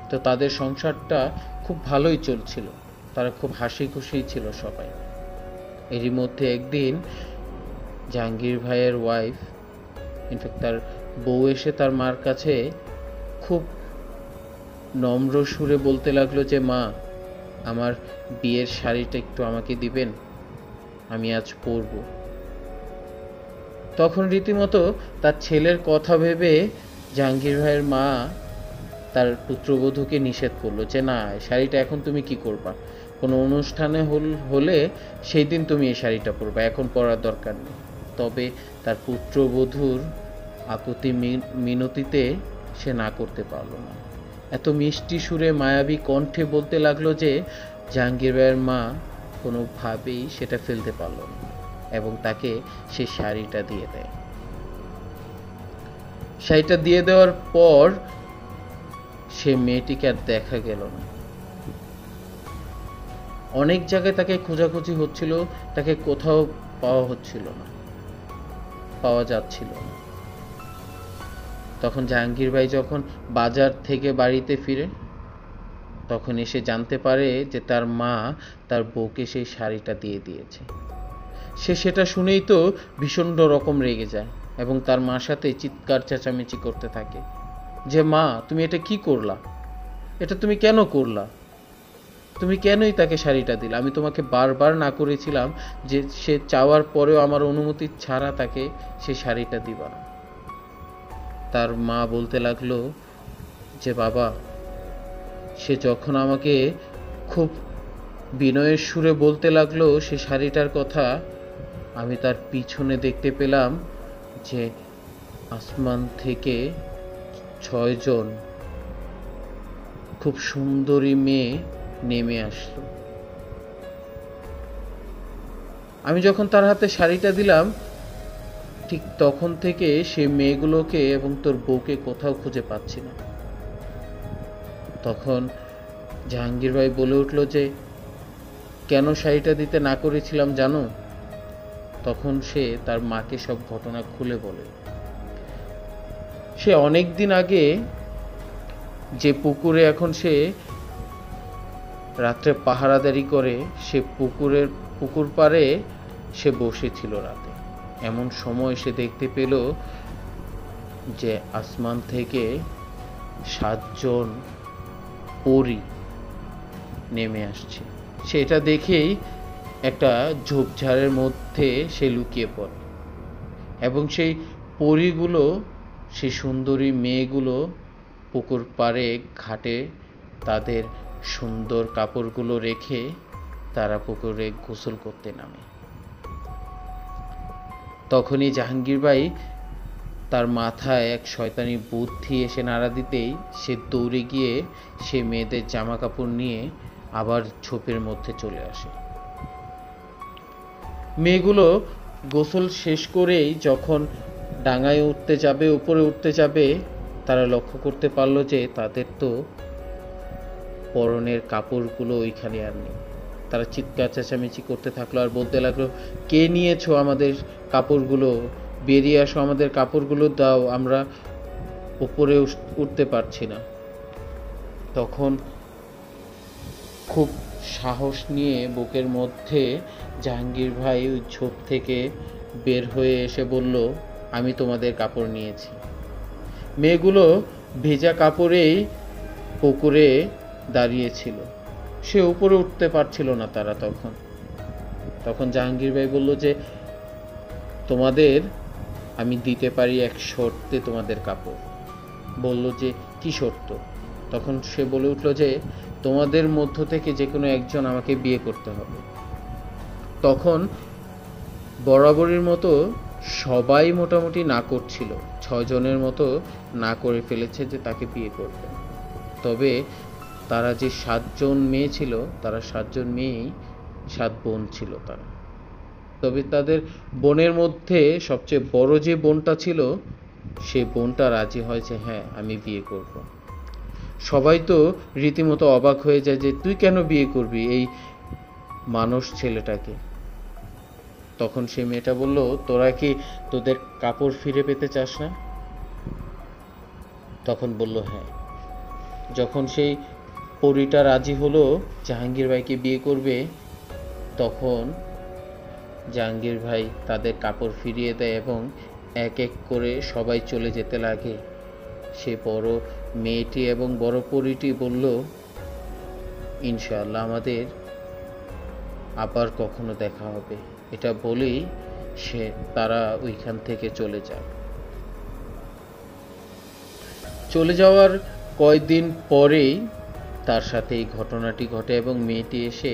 A: তো তাদের সংসারটা খুব ভালোই চলছিল, তারা খুব হাসি খুশি ছিল সবাই। এরই মধ্যে একদিন জাহাঙ্গীর ভাইয়ের ওয়াইফ, ইনফ্যাক্ট তার বউ, এসে তার মার কাছে খুব নম্র সুরে বলতে লাগলো যে মা, আমার বিয়ের শাড়িটা একটু আমাকে দিবেন, আমি আজ পরবো। তখন রীতিমতো তার ছেলের কথা ভেবে জাহাঙ্গীর ভাইয়ের মা তার পুত্রবধূকে নিষেধ করলো যে না, শাড়িটা এখন তুমি কি করবা, কোনো অনুষ্ঠানে হলে সেই দিন তুমি এই শাড়িটা পরবা, এখন পরার দরকার নেই। তবে তার পুত্রবধূর আকুতি মিনতিতে সে না করতে পারলো না। এত মিষ্টি সুরে মায়াবী কণ্ঠে বলতে লাগলো যে জাহাঙ্গীর ভাইয়ের মা কোনোভাবেই সেটা ফেলতে পারলো না এবং তাকে সে শাড়িটা দিয়ে দেয়। শাড়িটা দিয়ে দেওয়ার পর সে মেয়েটিকে আর দেখা গেল না। অনেক জায়গায় তাকে খোঁজাখুঁজি হচ্ছিল, তাকে কোথাও পাওয়া হচ্ছিল না, পাওয়া যাচ্ছিল না। তখন জাহাঙ্গীর ভাই যখন বাজার থেকে বাড়িতে ফিরে, তখন এসে জানতে পারে যে তার মা তার বউকে সেই শাড়িটা দিয়ে দিয়েছে। সে সেটা শুনেই তো ভীষণ রকম রেগে যায় এবং তার মার সাথে চিৎকার চেঁচামেচি করতে থাকে যে মা, তুমি এটা কি করলা, এটা তুমি কেন করলা, তুমি কেনই তাকে শাড়িটা দিলা, আমি তোমাকে বারবার না করেছিলাম যে সে চাওয়ার পরেও আমার অনুমতি ছাড়া তাকে সে শাড়িটা দিবা না। তার মা বলতে লাগলো যে বাবা, সে যখন আমাকে খুব বিনয়ের সুরে বলতে লাগলো সে শাড়িটার কথা, আমি তার পিছনে দেখতে পেলাম যে আসমান থেকে 6 জন খুব সুন্দরী মেয়ে নেমে আসলো। আমি যখন তার হাতে শাড়িটা দিলাম, ঠিক তখন থেকে সে মেয়েগুলোকে এবং তোর বউকে কোথাও খুঁজে পাচ্ছি না। তখন জাহাঙ্গীর ভাই বলে উঠল যে কেন শাড়িটা দিতে না করেছিলাম জানো? তখন সে তার মাকে সব ঘটনা খুলে বলে। সে অনেক দিন আগে যে পুকুরে এখন সে রাত্রে পাহারাদারি করে, সে পুকুর পাড়ে সে বসেছিল রাতে। এমন সময় সে দেখতে পেল যে আসমান থেকে 7 জন পরী নেমে আসছে। সেটা দেখেই একটা ঝোপঝাড়ের মধ্যে সে লুকিয়ে পড়ে এবং সেই পরীগুলো, সেই সুন্দরী মেয়েগুলো পুকুর পাড়ে ঘাটে তাদের সুন্দর কাপড়গুলো রেখে তারা পুকুরে গোসল করতে নামে। তখনই জাহাঙ্গীর ভাই তার মাথায় এক শয়তানি বুদ্ধি এসে নাড়া দিতেই সে দৌড়ে গিয়ে সে মেয়েদের জামা কাপড় নিয়ে আবার ঝোপের মধ্যে চলে আসে। মেয়েগুলো গোসল শেষ করেই যখন ডাঙায় উঠতে যাবে, উপরে উঠতে যাবে, তারা লক্ষ্য করতে পারলো যে তাদের তো পরনের কাপড়গুলো ওইখানে আর নেই। তারা চিৎকার চেঁচামেচি করতে থাকলো আর বলতে লাগলো, কে নিয়েছো আমাদের কাপড়গুলো, বেরিয়ে আসো, আমাদের কাপড়গুলো দাও, আমরা উপরে উঠতে পারছি না। তখন খুব সাহস নিয়ে বুকের মধ্যে জাহাঙ্গীর ভাই ওই ঝোপ থেকে বের হয়ে এসে বলল, আমি তোমাদের কাপড় নিয়েছি। মেয়েগুলো ভেজা কাপড়েই পুকুরে দাঁড়িয়েছিল, সে উপরে উঠতে পারছিল না তারা। তখন জাহাঙ্গীর ভাই বলল যে তোমাদের আমি দিতে পারি এক শর্তে তোমাদের কাপড়। বলল যে কি শর্ত? তখন সে বলে উঠল যে তোমাদের মধ্য থেকে যে কোনো একজন আমাকে বিয়ে করতে হবে। তখন বরাবরের মতো সবাই মোটামুটি না করছিল, 6 জনের মতো না করে ফেলেছে যে তাকে বিয়ে করবে। তবে তারা যে 7 জন মেয়ে ছিল, তারা 7 জন মেয়েই 7 বোন ছিল তারা। তবে তাদের বোনের মধ্যে সবচেয়ে বড় যে বোনটা ছিল, সেই বোনটা রাজি হয় যে হ্যাঁ, আমি বিয়ে করব। সবাই তো রীতিমতো অবাক হয়ে যায় যে তুই কেন বিয়ে করবি এই মানুষ ছেলেটাকে। তখন সেই মেয়েটা বলল, তোরা কি তোদের কাপড় ফিরে পেতে চাস না? তখন বলল হ্যাঁ। যখন সেই পরীটা রাজি হলো জাহাঙ্গীর ভাইকে বিয়ে করবে, তখন জাহাঙ্গীর ভাই তাদের কাপড় ফিরিয়ে দেয় এবং এক এক করে সবাই চলে যেতে লাগে। সে বড় মেয়েটি এবং বড় পরীটি বলল, ইনশাআল্লাহ আমাদের আবার কখনো দেখা হবে। এটা বলেই তারা ওইখান থেকে চলে যায়। চলে যাওয়ার কয়েকদিন পরেই তার সাথে এই ঘটনাটি ঘটে এবং মেয়েটি এসে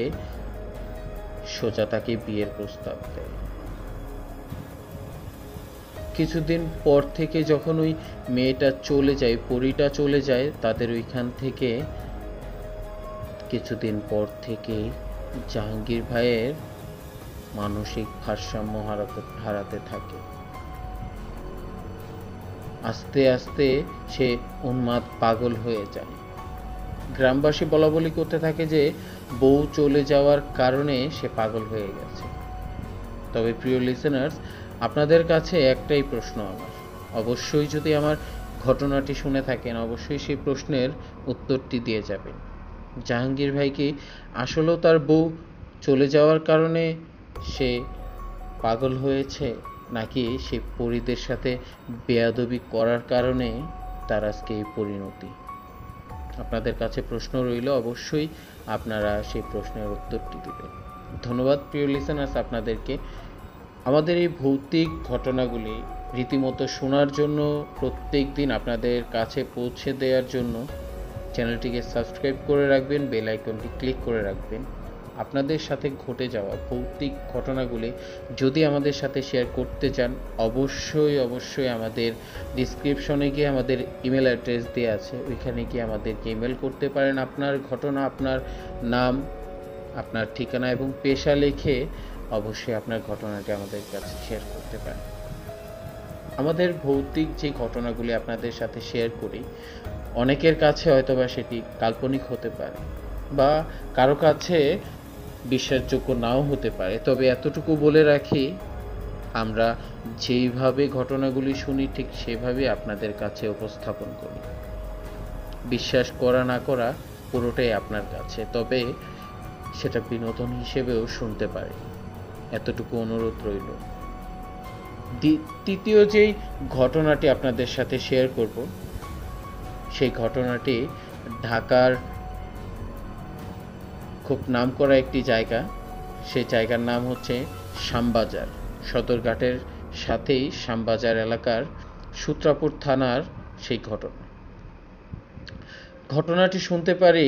A: সোজা তাকে বিয়ের প্রস্তাব দেয়। কিছুদিন পর থেকে যখন ওই মেয়েটা চলে যায়, পরীটা চলে যায় তাদের ওইখান থেকে, কিছুদিন পর থেকে জাহাঙ্গীর ভাইয়ের মানসিক ভারসাম্য হারাতে থাকে। আস্তে আস্তে সে উন্মাদ পাগল হয়ে যায়। গ্রামবাসী বলাবলি করতে থাকে যে বউ চলে যাওয়ার কারণে সে পাগল হয়ে গেছে। তবে প্রিয় লিসেনার্স, আপনাদের কাছে একটাই প্রশ্ন আমার, অবশ্যই যদি আমার ঘটনাটি শুনে থাকেন অবশ্যই সেই প্রশ্নের উত্তরটি দিয়ে যাবেন। জাহাঙ্গীর ভাই কি আসলেও তার বউ চলে যাওয়ার কারণে সে পাগল হয়েছে, নাকি সে পরীদের সাথে বেয়াদবি করার কারণে তার আজকে এই পরিণতি? আপনাদের কাছে প্রশ্ন রইল, অবশ্যই আপনারা সেই প্রশ্নের উত্তরটি দিবেন। ধন্যবাদ প্রিয় লিসেনার্স আপনাদেরকে। আমাদের এই ভৌতিক ঘটনাগুলি রীতিমতো শোনার জন্য, প্রত্যেক দিন আপনাদের কাছে পৌঁছে দেওয়ার জন্য চ্যানেলটিকে সাবস্ক্রাইব করে রাখবেন, বেল আইকনটি ক্লিক করে রাখবেন। আপনাদের সাথে ঘটে যাওয়া ভৌতিক ঘটনাগুলি যদি আমাদের সাথে শেয়ার করতে চান অবশ্যই আমাদের ডিসক্রিপশনে গিয়ে আমাদের ইমেল অ্যাড্রেস দেওয়া আছে, ওইখানে গিয়ে আমাদেরকে ইমেল করতে পারেন। আপনার ঘটনা, আপনার নাম, আপনার ঠিকানা এবং পেশা লিখে অবশ্যই আপনার ঘটনাটি আমাদের কাছে শেয়ার করতে পারেন। আমাদের ভৌতিক যে ঘটনাগুলি আপনাদের সাথে শেয়ার করি, অনেকের কাছে হয়তোবা সেটি কাল্পনিক হতে পারে বা কারো কাছে বিশ্বাসযোগ্য নাও হতে পারে, তবে এতটুকু বলে রাখি, আমরা যেইভাবে ঘটনাগুলি শুনি ঠিক সেভাবে আপনাদের কাছে উপস্থাপন করি। বিশ্বাস করা না করা পুরোটাই আপনার কাছে, তবে সেটা বিনোদন হিসেবেও শুনতে পারে, এতটুকু অনুরোধ রইল। তৃতীয় যেই ঘটনাটি আপনাদের সাথে শেয়ার করব, সেই ঘটনাটি ঢাকার খুব নামকরা একটি জায়গা, সেই জায়গার নাম হচ্ছে শ্যামবাজার। সদরঘাটের সাথেই শ্যামবাজার এলাকার সূত্রাপুর থানার সেই ঘটনাটি শুনতে পারি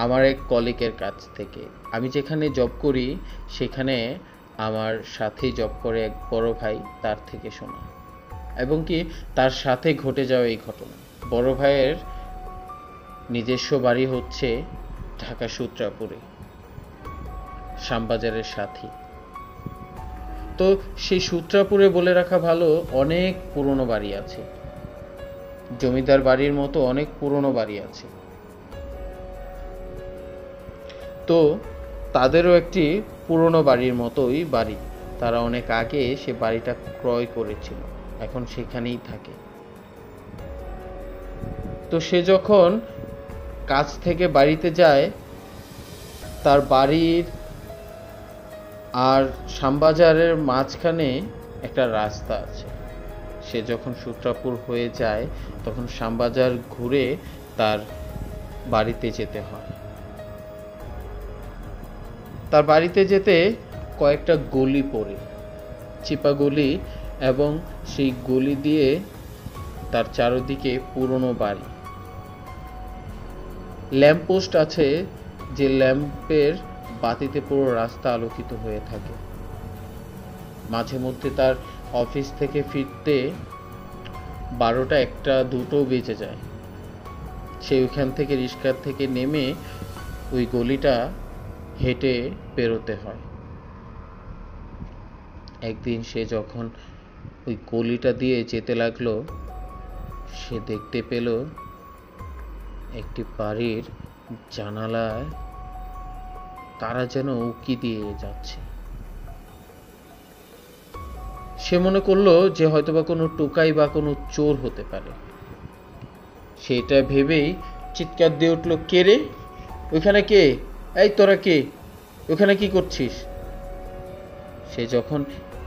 A: আমার এক কলিগের কাছ থেকে। আমি যেখানে জব করি সেখানে আমার সাথেই জব করে এক বড় ভাই, তার থেকে শোনা এবং কি তার সাথে ঘটে যাওয়া এই ঘটনা। বড় ভাইয়ের নিজস্ব বাড়ি হচ্ছে ঢাকা সূত্রাপুরে, শ্যামবাজারের সাথে। তো সেই সূত্রাপুরে বলে রাখা ভালো, অনেক পুরনো বাড়ি আছে, জমিদার বাড়ির মতো অনেক পুরনো বাড়ি আছে। তো তাদেরও একটি পুরনো বাড়ির মতোই বাড়ি, তারা অনেক আগে সে বাড়িটা ক্রয় করেছিল, এখন সেখানেই থাকে। তো সে যখন কাজ থেকে বাড়িতে যায়, তার বাড়ির আর শ্যামবাজারের মাঝখানে একটা রাস্তা আছে। সে যখন সূত্রাপুর হয়ে যায় তখন শ্যামবাজার ঘুরে তার বাড়িতে যেতে হয়। তার বাড়িতে যেতে কয়েকটা গলি পড়ে, চিপা গলি, এবং সেই গলি দিয়ে তার চারদিকে পুরনো বাড়ি। ল্যাম্পপোস্ট আছে, যে ল্যাম্পের বাতিতে পুরো রাস্তা আলোকিত হয়ে থাকে। মাঝে মধ্যে তার অফিস থেকে ফিরতে 12টা, 1টা, 2টো বেজে যায়। সে ওইখান থেকে রিক্সা থেকে নেমে ওই গলিটা হেঁটে পেরোতে হয়। একদিন সে যখন ওই গলিটা দিয়ে যেতে লাগলো, সে দেখতে পেল একটি বাড়ির জানালায় কারা যেন উকি দিয়ে যাচ্ছে। সে মনে করলো যে হয়তোবা কোনো টোকাই বা কোনো চোর হতে পারে। সেটা ভেবেই চিৎকার দিয়ে উঠলো, কে রে, ওইখানে কে? এই তোরা কে, ওখানে কি করছিস? সে যখন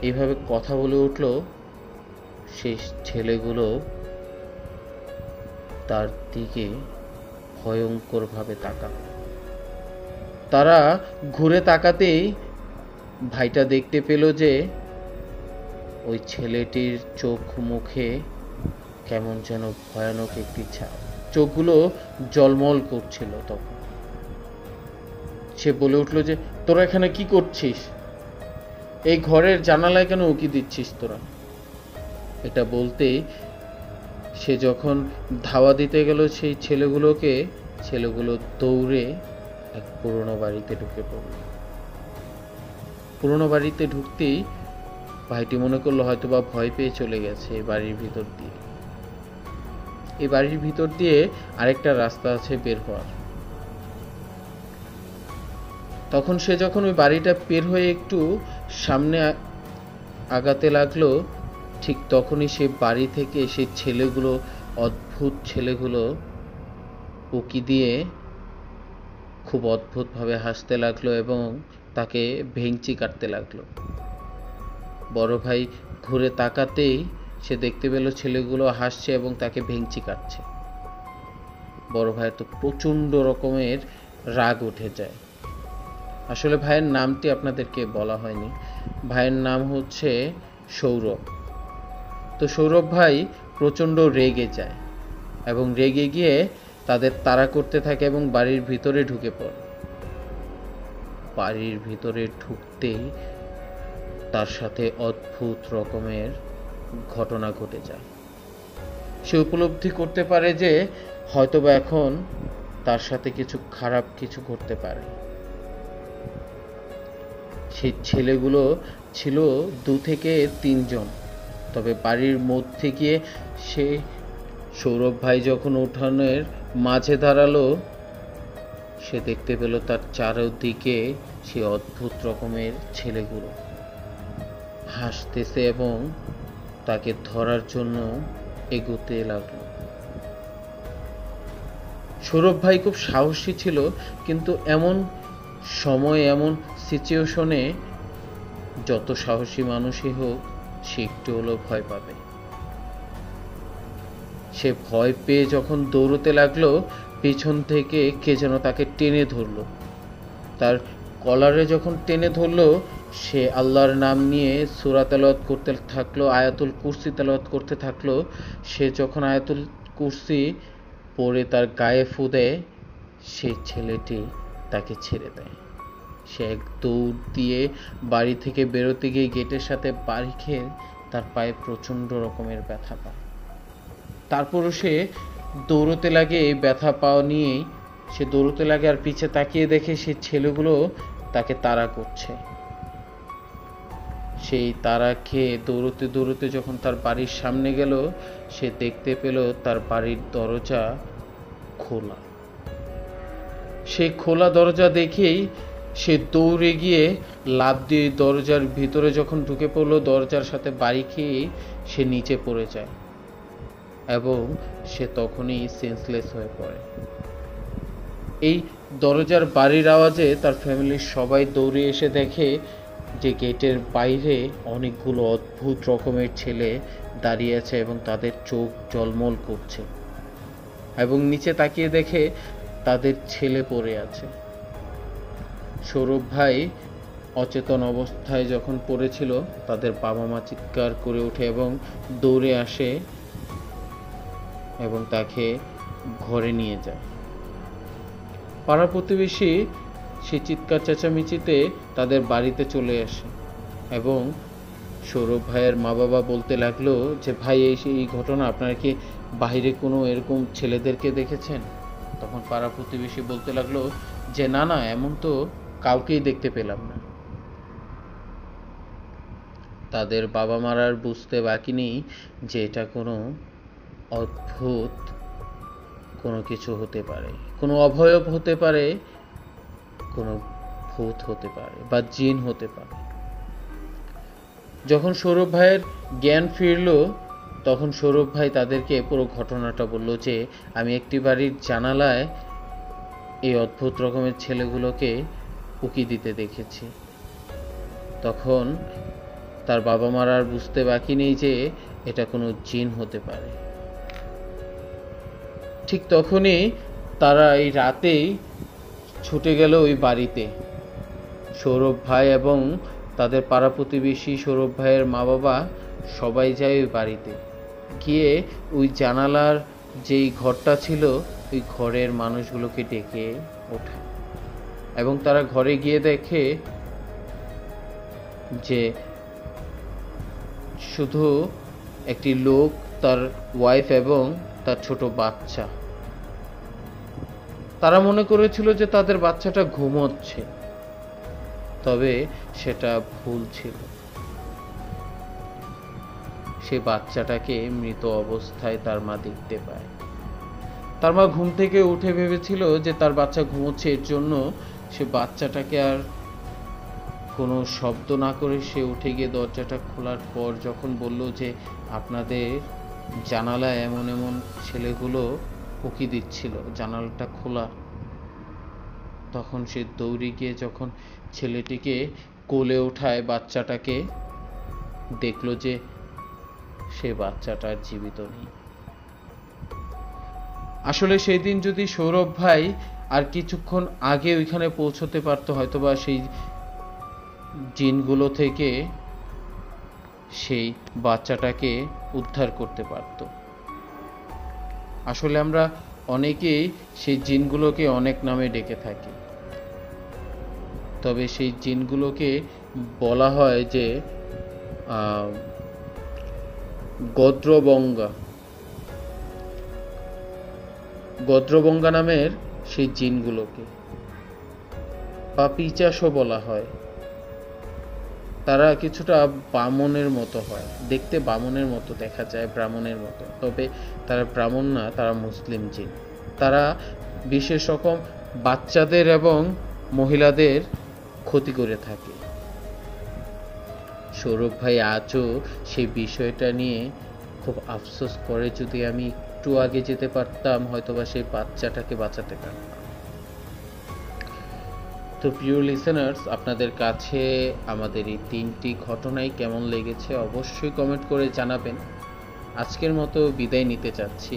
A: এইভাবে কথা বলে উঠল, সেই ছেলেগুলো তার দিকে ভয়ঙ্করভাবে তাকালো। তারা ঘুরে তাকাতেই ভাইটা দেখতে পেল যে ওই ছেলেটির চোখ মুখে কেমন যেন ভয়ানক একটি ছাপ, চোখগুলো জলমল করছিল। তখন সে বলে উঠল যে তোরা এখানে কি করছিস? এই ঘরের জানালায় কেন উকি দিচ্ছিস তোরা? এটা বলতেই সে যখন ধাওয়া দিতে গেল সেই ছেলেগুলোকে, ছেলেগুলো দৌড়ে এক পুরনো বাড়িতে ঢুকে পড়ল। পুরনো বাড়িতে ঢুকতেই ভাইটি মনে করলো হয়তোবা ভয় পেয়ে চলে গেছে এই বাড়ির ভিতর দিয়ে। এই বাড়ির ভিতর দিয়ে আরেকটা রাস্তা আছে বের হওয়ার। তখন সে যখন ওই বাড়িটা বের হয়ে একটু সামনে আগাতে লাগলো, ঠিক তখনই সে বাড়ি থেকে সেই ছেলেগুলো, অদ্ভুত ছেলেগুলো উকি দিয়ে খুব অদ্ভুতভাবে হাসতে লাগলো এবং তাকে ভেংচি কাটতে লাগলো। বড় ভাই ঘুরে তাকাতেই সে দেখতে পেল ছেলেগুলো হাসছে এবং তাকে ভেংচি কাটছে। বড় ভাইয়ের তো প্রচণ্ড রকমের রাগ উঠে যায়। আসলে ভাইয়ের নামটি আপনাদেরকে বলা হয়নি। ভাইয়ের নাম হচ্ছে সৌরভ। তো সৌরভ ভাই প্রচণ্ড রেগে যায় এবং রেগে গিয়ে তাদের তাড়া করতে থাকে এবং বাড়ির ভিতরে ঢুকে পড়ে। বাড়ির ভিতরে ঢুকতেই তার সাথে অদ্ভুত রকমের ঘটনা ঘটে যায়। সে উপলব্ধি করতে পারে যে হয়তোবা এখন তার সাথে কিছু খারাপ কিছু ঘটতে পারে। সেই ছেলেগুলো ছিল 2 থেকে 3 জন। তবে বাড়ির মধ্যে গিয়ে সে সৌরভ ভাই যখন উঠানের মাঝে দাঁড়ালো, সে দেখতে পেল তার চারদিকে সে অদ্ভুত রকমের ছেলেগুলো হাসতেছে এবং তাকে ধরার জন্য এগোতে লাগলো। সৌরভ ভাই খুব সাহসী ছিল, কিন্তু এমন সময়, এমন সিচুয়েশনে যত সাহসী মানুষই হোক সে একটু হলেও ভয় পাবে। সে ভয় পেয়ে যখন দৌড়তে লাগলো, পেছন থেকে কে যেন তাকে টেনে ধরলো। তার কলারে যখন টেনে ধরলো, সে আল্লাহর নাম নিয়ে সূরা তেলাওয়াত করতে থাকলো, আয়াতুল কুরসি তেলাওয়াত করতে থাকলো। সে যখন আয়াতুল কুরসি পড়ে তার গায়ে ফু দেয়, সেই ছেলেটি তাকে ছেড়ে দেয়। সে এক দৌড় দিয়ে বাড়ি থেকে বেরোতে গিয়ে গেটের সাথে বাড়ি খেয়ে তার পায়ে প্রচণ্ড রকমের ব্যথা পায়। তারপরও সে দৌড়তে লাগে, এই ব্যথা পাওয়া নিয়েই সে দৌড়তে লাগে আর পিছে তাকিয়ে দেখে সেই ছেলেগুলো তাকে তাড়া করছে। সেই তাড়া খেয়ে দৌড়তে দৌড়তে যখন তার বাড়ির সামনে গেল, সে দেখতে পেল তার বাড়ির দরজা খোলা। সেই খোলা দরজা দেখেই সে দৌড়ে গিয়ে লাফ দিয়ে দরজার ভিতরে যখন ঢুকে পড়লো, দরজার সাথে বাড়ি খেয়ে সে নিচে পড়ে যায় এবং সে তখনই সেন্সলেস হয়ে পড়ে। এই দরজার বাড়ির আওয়াজে তার ফ্যামিলির সবাই দৌড়ে এসে দেখে যে গেটের বাইরে অনেকগুলো অদ্ভুত রকমের ছেলে দাঁড়িয়ে আছে এবং তাদের চোখ ঝলমল করছে, এবং নিচে তাকিয়ে দেখে তাদের ছেলে পড়ে আছে। সৌরভ ভাই অচেতন অবস্থায় যখন পড়েছিল, তাদের বাবা মা চিৎকার করে ওঠে এবং দৌড়ে আসে এবং তাকে ঘরে নিয়ে যায়। পাড়া প্রতিবেশী সে চিৎকার চেঁচামেচিতে তাদের বাড়িতে চলে আসে এবং সৌরভ ভাইয়ের মা বাবা বলতে লাগলো যে ভাই এই ঘটনা, আপনারা কি বাইরে কোনো এরকম ছেলেদেরকে দেখেছেন? তখন পাড়া প্রতিবেশী বলতে লাগলো যে না না, এমন তো কাউকেই দেখতে পেলাম না। তাদের বাবা মারা বুঝতে বাকি নেই যে এটা কোনো অদ্ভুত কোনো কিছু হতে পারে, কোনো অবয়ব হতে পারে, কোনো ভূত হতে পারে বা জিন হতে পারে। যখন সৌরভ ভাইয়ের জ্ঞান ফিরল তখন সৌরভ ভাই তাদেরকে পুরো ঘটনাটা বলল যে আমি একটি বাড়ির জানালায় এই অদ্ভুত রকমের ছেলেগুলোকে উকি দিতে দেখেছি। তখন তার বাবা মার আর বুঝতে বাকি নেই যে এটা কোনো জিন হতে পারে। ঠিক তখনই তারা এই রাতেই ছুটে গেল ওই বাড়িতে। সৌরভ ভাই এবং তাদের পাড়া প্রতিবেশী, সৌরভ ভাইয়ের মা বাবা সবাই যায় ওই বাড়িতে। গিয়ে ওই জানালার যেই ঘরটা ছিল ওই ঘরের মানুষগুলোকে ডেকে ওঠায় এবং তারা ঘরে গিয়ে দেখে যে শুধু একটি লোক, তার ওয়াইফ এবং তার ছোট বাচ্চা। তারা মনে করেছিল যে তাদের বাচ্চাটা ঘুমোচ্ছে, তবে সেটা ভুল ছিল। সে বাচ্চাটাকে মৃত অবস্থায় তার মা দেখতে পায়। তার মা ঘুম থেকে উঠে ভেবেছিল যে তার বাচ্চা ঘুমোচ্ছে, এর জন্য সে বাচ্চাটাকে আর কোনো শব্দ না করে সে উঠে গিয়ে দরজাটা খোলার পর যখন বলল যে আপনাদের জানালায় এমন এমন ছেলেগুলো উকি দিচ্ছিল, জানালাটা খোলা, তখন সে দৌড়ে গিয়ে যখন ছেলেটিকে কোলে ওঠায়, বাচ্চাটাকে দেখলো যে সে বাচ্চাটা আর জীবিত নেই। আসলে সেই দিন যদি সৌরভ ভাই আর কিছুক্ষণ আগে ওইখানে পৌঁছতে পারতো, হয়তোবা সেই জিনগুলো থেকে সেই বাচ্চাটাকে উদ্ধার করতে পারত। আসলে আমরা অনেকেই সেই জিনগুলোকে অনেক নামে ডেকে থাকি, তবে সেই জিনগুলোকে বলা হয় যে গদ্রবঙ্গা নামের সেই জিনগুলোকে, বা পিচাসও বলা হয়। তারা কিছুটা বামনের মতো হয়, দেখতে বামনের মতো দেখা যায়, ব্রাহ্মণের মতো, তবে তারা ব্রাহ্মণ না, তারা মুসলিম জিন। তারা বিশেষ রকম বাচ্চাদের এবং মহিলাদের ক্ষতি করে থাকে। সৌরভ ভাই আজও সেই বিষয়টা নিয়ে খুব আফসোস করে, যদি আমি একটু আগে যেতে পারতাম হয়তোবা সেই বাচ্চাটাকে বাঁচাতে পারতাম। তো প্রিয় লিসেনার্স, আপনাদের কাছে আমাদের এই 3টি ঘটনাই কেমন লেগেছে অবশ্যই কমেন্ট করে জানাবেন। আজকের মতো বিদায় নিতে চাচ্ছি।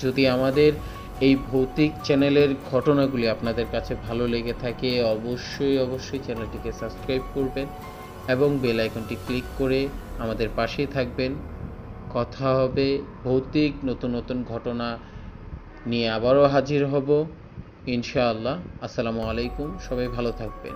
A: যদি আমাদের এই ভৌতিক চ্যানেলের ঘটনাগুলি আপনাদের কাছে ভালো লেগে থাকে অবশ্যই চ্যানেলটিকে সাবস্ক্রাইব করবেন এবং বেল আইকনটি ক্লিক করে আমাদের পাশেই থাকবেন। কথা হবে ভৌতিক নতুন নতুন ঘটনা নিয়ে, আবারও হাজির হব ইনশাআল্লাহ। আসসালামু আলাইকুম, সবাই ভালো থাকবেন।